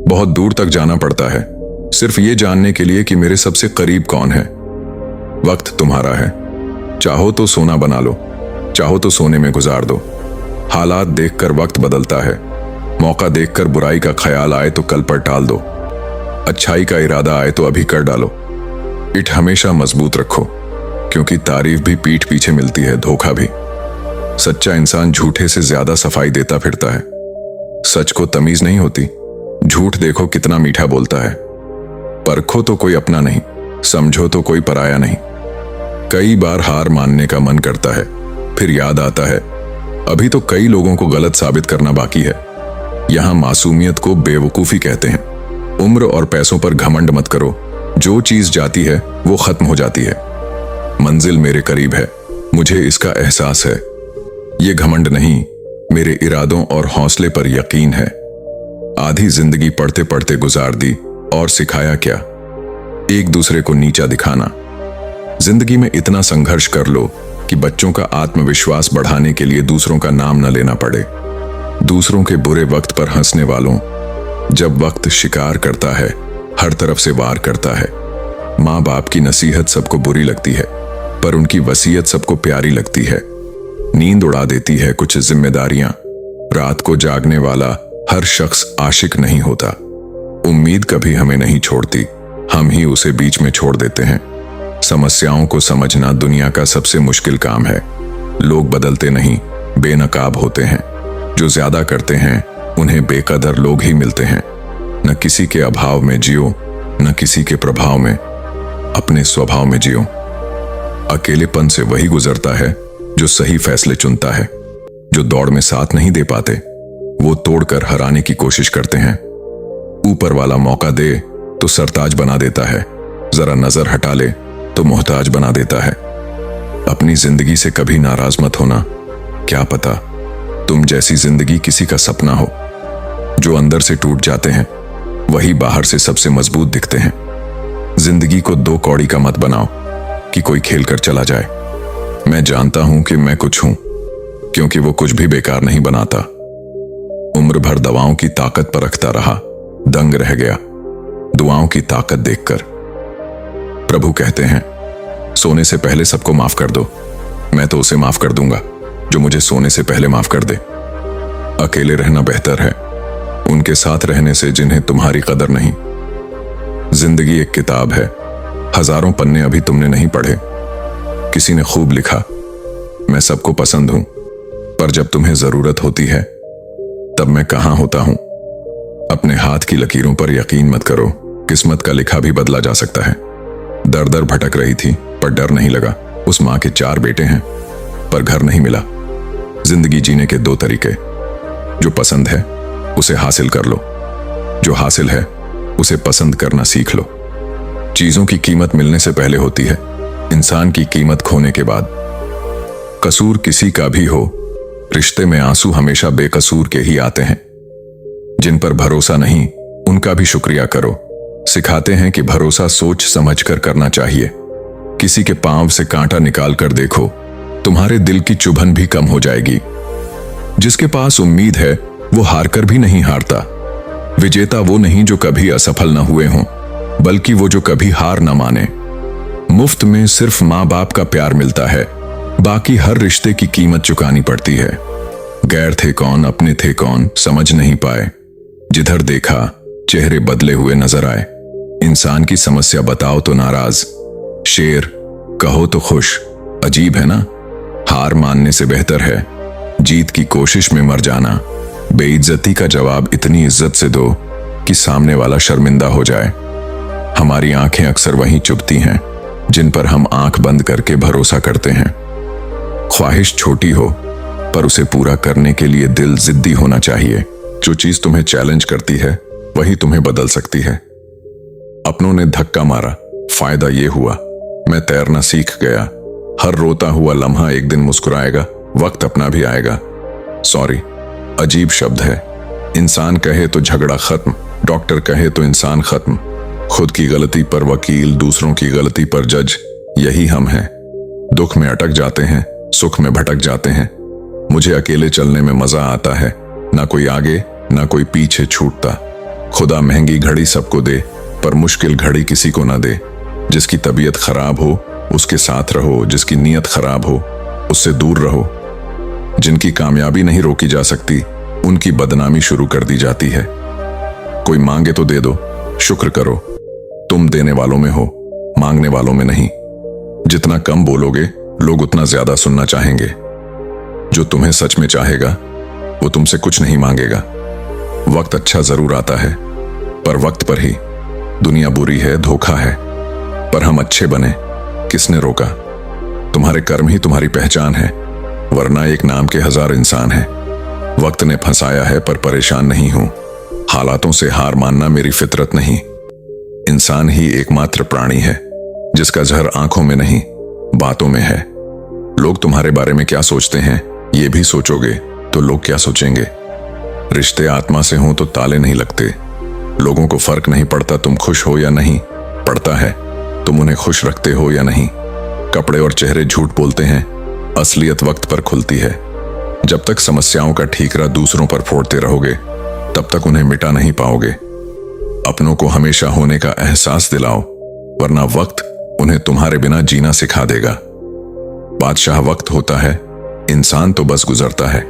बहुत दूर तक जाना पड़ता है सिर्फ ये जानने के लिए कि मेरे सबसे करीब कौन है। वक्त तुम्हारा है, चाहो तो सोना बना लो, चाहो तो सोने में गुजार दो। हालात देखकर वक्त बदलता है, मौका देखकर बुराई का ख्याल आए तो कल पर टाल दो, अच्छाई का इरादा आए तो अभी कर डालो। पीठ हमेशा मजबूत रखो, क्योंकि तारीफ भी पीठ पीछे मिलती है, धोखा भी। सच्चा इंसान झूठे से ज्यादा सफाई देता फिरता है। सच को तमीज नहीं होती, झूठ देखो कितना मीठा बोलता है। परखो तो कोई अपना नहीं, समझो तो कोई पराया नहीं। कई बार हार मानने का मन करता है, फिर याद आता है अभी तो कई लोगों को गलत साबित करना बाकी है। यहां मासूमियत को बेवकूफी कहते हैं। उम्र और पैसों पर घमंड मत करो, जो चीज जाती है वो खत्म हो जाती है। मंजिल मेरे करीब है, मुझे इसका एहसास है। ये घमंड नहीं, मेरे इरादों और हौसले पर यकीन है। आधी जिंदगी पढ़ते पढ़ते गुजार दी, और सिखाया क्या? एक दूसरे को नीचा दिखाना। जिंदगी में इतना संघर्ष कर लो कि बच्चों का आत्मविश्वास बढ़ाने के लिए दूसरों का नाम न लेना पड़े। दूसरों के बुरे वक्त पर हंसने वालों, जब वक्त शिकार करता है, हर तरफ से वार करता है। माँ बाप की नसीहत सबको बुरी लगती है, पर उनकी वसीयत सबको प्यारी लगती है। नींद उड़ा देती है कुछ जिम्मेदारियां। रात को जागने वाला हर शख्स आशिक नहीं होता। उम्मीद कभी हमें नहीं छोड़ती, हम ही उसे बीच में छोड़ देते हैं। समस्याओं को समझना दुनिया का सबसे मुश्किल काम है। लोग बदलते नहीं, बेनकाब होते हैं। जो ज्यादा करते हैं उन्हें बेकदर लोग ही मिलते हैं। न किसी के अभाव में जियो, न किसी के प्रभाव में, अपने स्वभाव में जियो। अकेलेपन से वही गुजरता है जो सही फैसले चुनता है। जो दौड़ में साथ नहीं दे पाते, वो तोड़कर हराने की कोशिश करते हैं। ऊपर वाला मौका दे तो सरताज बना देता है, जरा नजर हटा ले तो मोहताज बना देता है। अपनी जिंदगी से कभी नाराज मत होना, क्या पता तुम जैसी जिंदगी किसी का सपना हो। जो अंदर से टूट जाते हैं वही बाहर से सबसे मजबूत दिखते हैं। जिंदगी को दो कौड़ी का मत बनाओ कि कोई खेल कर चला जाए। मैं जानता हूं कि मैं कुछ हूं, क्योंकि वो कुछ भी बेकार नहीं बनाता। उम्र भर दवाओं की ताकत पर रखता रहा, दंग रह गया दुआओं की ताकत देखकर। प्रभु कहते हैं, सोने से पहले सबको माफ कर दो, मैं तो उसे माफ कर दूंगा जो मुझे सोने से पहले माफ कर दे। अकेले रहना बेहतर है उनके साथ रहने से जिन्हें तुम्हारी कदर नहीं। जिंदगी एक किताब है, हजारों पन्ने अभी तुमने नहीं पढ़े। किसी ने खूब लिखा, मैं सबको पसंद हूं, पर जब तुम्हें जरूरत होती है तब मैं कहां होता हूं। अपने हाथ की लकीरों पर यकीन मत करो, किस्मत का लिखा भी बदला जा सकता है। दर दर भटक रही थी पर डर नहीं लगा। उस मां के 4 बेटे हैं पर घर नहीं मिला। जिंदगी जीने के 2 तरीके, जो पसंद है उसे हासिल कर लो, जो हासिल है उसे पसंद करना सीख लो। चीजों की कीमत मिलने से पहले होती है, इंसान की कीमत खोने के बाद। कसूर किसी का भी हो, रिश्ते में आंसू हमेशा बेकसूर के ही आते हैं। जिन पर भरोसा नहीं उनका भी शुक्रिया करो। सिखाते हैं कि भरोसा सोच समझकर करना चाहिए। किसी के पांव से कांटा निकाल कर देखो, तुम्हारे दिल की चुभन भी कम हो जाएगी। जिसके पास उम्मीद है वो हार कर भी नहीं हारता। विजेता वो नहीं जो कभी असफल न हुए हों, बल्कि वो जो कभी हार न माने। मुफ्त में सिर्फ माँ बाप का प्यार मिलता है, बाकी हर रिश्ते की कीमत चुकानी पड़ती है। गैर थे कौन अपने थे कौन समझ नहीं पाए। जिधर देखा चेहरे बदले हुए नजर आए। इंसान की समस्या बताओ तो नाराज, शेर कहो तो खुश। अजीब है ना, हार मानने से बेहतर है जीत की कोशिश में मर जाना। बेइज्जती का जवाब इतनी इज्जत से दो कि सामने वाला शर्मिंदा हो जाए। हमारी आंखें अक्सर वहीं चुभती हैं जिन पर हम आंख बंद करके भरोसा करते हैं। ख्वाहिश छोटी हो पर उसे पूरा करने के लिए दिल जिद्दी होना चाहिए। जो चीज तुम्हें चैलेंज करती है वही तुम्हें बदल सकती है। अपनों ने धक्का मारा, फायदा ये हुआ मैं तैरना सीख गया। हर रोता हुआ लम्हा एक दिन मुस्कुराएगा, वक्त अपना भी आएगा। सॉरी अजीब शब्द है। इंसान कहे तो झगड़ा खत्म, डॉक्टर कहे तो इंसान खत्म। खुद की गलती पर वकील, दूसरों की गलती पर जज, यही हम हैं। दुख में अटक जाते हैं, सुख में भटक जाते हैं। मुझे अकेले चलने में मजा आता है, ना कोई आगे ना कोई पीछे छूटता। खुदा महंगी घड़ी सबको दे, पर मुश्किल घड़ी किसी को ना दे। जिसकी तबीयत खराब हो उसके साथ रहो, जिसकी नीयत खराब हो उससे दूर रहो। जिनकी कामयाबी नहीं रोकी जा सकती उनकी बदनामी शुरू कर दी जाती है। कोई मांगे तो दे दो, शुक्र करो। तुम देने वालों में हो, मांगने वालों में नहीं। जितना कम बोलोगे लोग उतना ज्यादा सुनना चाहेंगे। जो तुम्हें सच में चाहेगा वो तुमसे कुछ नहीं मांगेगा। वक्त अच्छा जरूर आता है, पर वक्त पर ही। दुनिया बुरी है, धोखा है, पर हम अच्छे बने, किसने रोका? तुम्हारे कर्म ही तुम्हारी पहचान है, वरना एक नाम के 1000 इंसान हैं। वक्त ने फंसाया है पर परेशान नहीं हूं। हालातों से हार मानना मेरी फितरत नहीं। इंसान ही एकमात्र प्राणी है जिसका जहर आंखों में नहीं बातों में है। लोग तुम्हारे बारे में क्या सोचते हैं ये भी सोचोगे तो लोग क्या सोचेंगे? रिश्ते आत्मा से हों तो ताले नहीं लगते। लोगों को फर्क नहीं पड़ता तुम खुश हो या नहीं, पड़ता है तुम उन्हें खुश रखते हो या नहीं। कपड़े और चेहरे झूठ बोलते हैं, असलियत वक्त पर खुलती है। जब तक समस्याओं का ठीकरा दूसरों पर फोड़ते रहोगे तब तक उन्हें मिटा नहीं पाओगे। अपनों को हमेशा होने का एहसास दिलाओ, वरना वक्त उन्हें तुम्हारे बिना जीना सिखा देगा। बादशाह वक्त होता है, इंसान तो बस गुजरता है।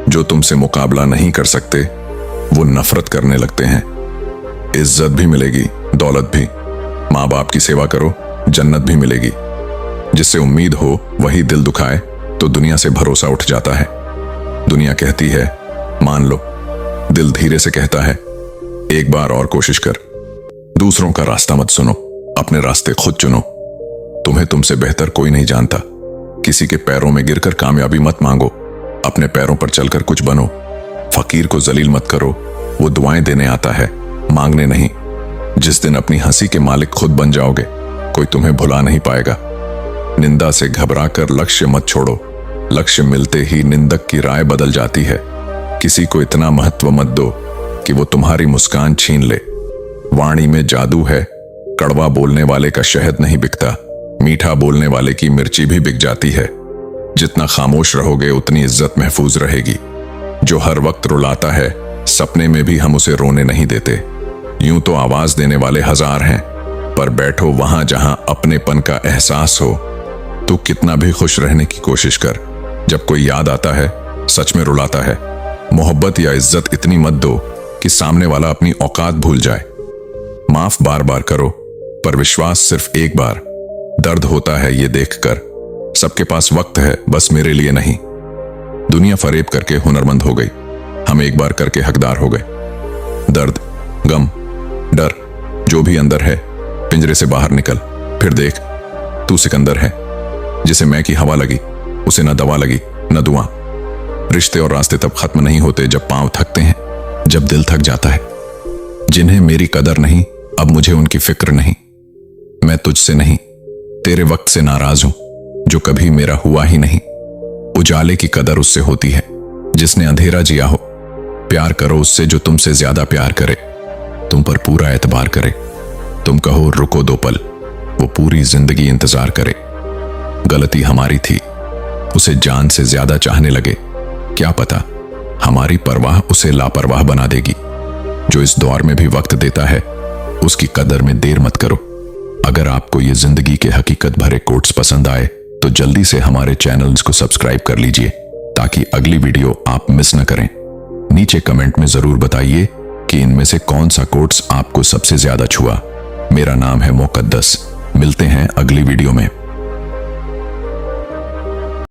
जो तुमसे मुकाबला नहीं कर सकते वो नफरत करने लगते हैं। इज्जत भी मिलेगी, दौलत भी। माँ बाप की सेवा करो, जन्नत भी मिलेगी। जिससे उम्मीद हो वही दिल दुखाए तो दुनिया से भरोसा उठ जाता है। दुनिया कहती है मान लो, दिल धीरे से कहता है एक बार और कोशिश कर। दूसरों का रास्ता मत सुनो, अपने रास्ते खुद चुनो। तुम्हें तुमसे बेहतर कोई नहीं जानता। किसी के पैरों में गिरकर कामयाबी मत मांगो, अपने पैरों पर चलकर कुछ बनो। फकीर को जलील मत करो, वो दुआएं देने आता है, मांगने नहीं। जिस दिन अपनी हंसी के मालिक खुद बन जाओगे कोई तुम्हें भुला नहीं पाएगा। निंदा से घबराकर लक्ष्य मत छोड़ो, लक्ष्य मिलते ही निंदक की राय बदल जाती है। किसी को इतना महत्व मत दो कि वो तुम्हारी मुस्कान छीन ले। वाणी में जादू है, कड़वा बोलने वाले का शहद नहीं बिकता, मीठा बोलने वाले की मिर्ची भी बिक जाती है। जितना खामोश रहोगे उतनी इज्जत महफूज रहेगी। जो हर वक्त रुलाता है सपने में भी हम उसे रोने नहीं देते। यूं तो आवाज देने वाले 1000 हैं, पर बैठो वहां जहां अपनेपन का एहसास हो। तू कितना भी खुश रहने की कोशिश कर, जब कोई याद आता है सच में रुलाता है। मोहब्बत या इज्जत इतनी मत दो कि सामने वाला अपनी औकात भूल जाए। माफ बार बार करो, पर विश्वास सिर्फ एक बार। दर्द होता है ये देखकर सबके पास वक्त है, बस मेरे लिए नहीं। दुनिया फरेब करके हुनरमंद हो गई, हम एक बार करके हकदार हो गए। दर्द, गम, डर जो भी अंदर है, पिंजरे से बाहर निकल, फिर देख तू सिकंदर है। जिसे मैं की हवा लगी उसे न दवा लगी न दुआ। रिश्ते और रास्ते तब खत्म नहीं होते जब पांव थकते हैं, जब दिल थक जाता है। जिन्हें मेरी कदर नहीं अब मुझे उनकी फिक्र नहीं। मैं तुझसे नहीं तेरे वक्त से नाराज हूं जो कभी मेरा हुआ ही नहीं। उजाले की कदर उससे होती है जिसने अंधेरा जिया हो। प्यार करो उससे जो तुमसे ज्यादा प्यार करे, तुम पर पूरा एतबार करे। तुम कहो रुको 2 पल, वो पूरी जिंदगी इंतजार करे। गलती हमारी थी, उसे जान से ज्यादा चाहने लगे। क्या पता हमारी परवाह उसे लापरवाह बना देगी। जो इस दौर में भी वक्त देता है उसकी कदर में देर मत करो। अगर आपको ये जिंदगी के हकीकत भरे कोट्स पसंद आए तो जल्दी से हमारे चैनल्स को सब्सक्राइब कर लीजिए ताकि अगली वीडियो आप मिस न करें। नीचे कमेंट में जरूर बताइए कि इनमें से कौन सा कोट्स आपको सबसे ज्यादा छुआ। मेरा नाम है मुकद्दस। मिलते हैं अगली वीडियो में।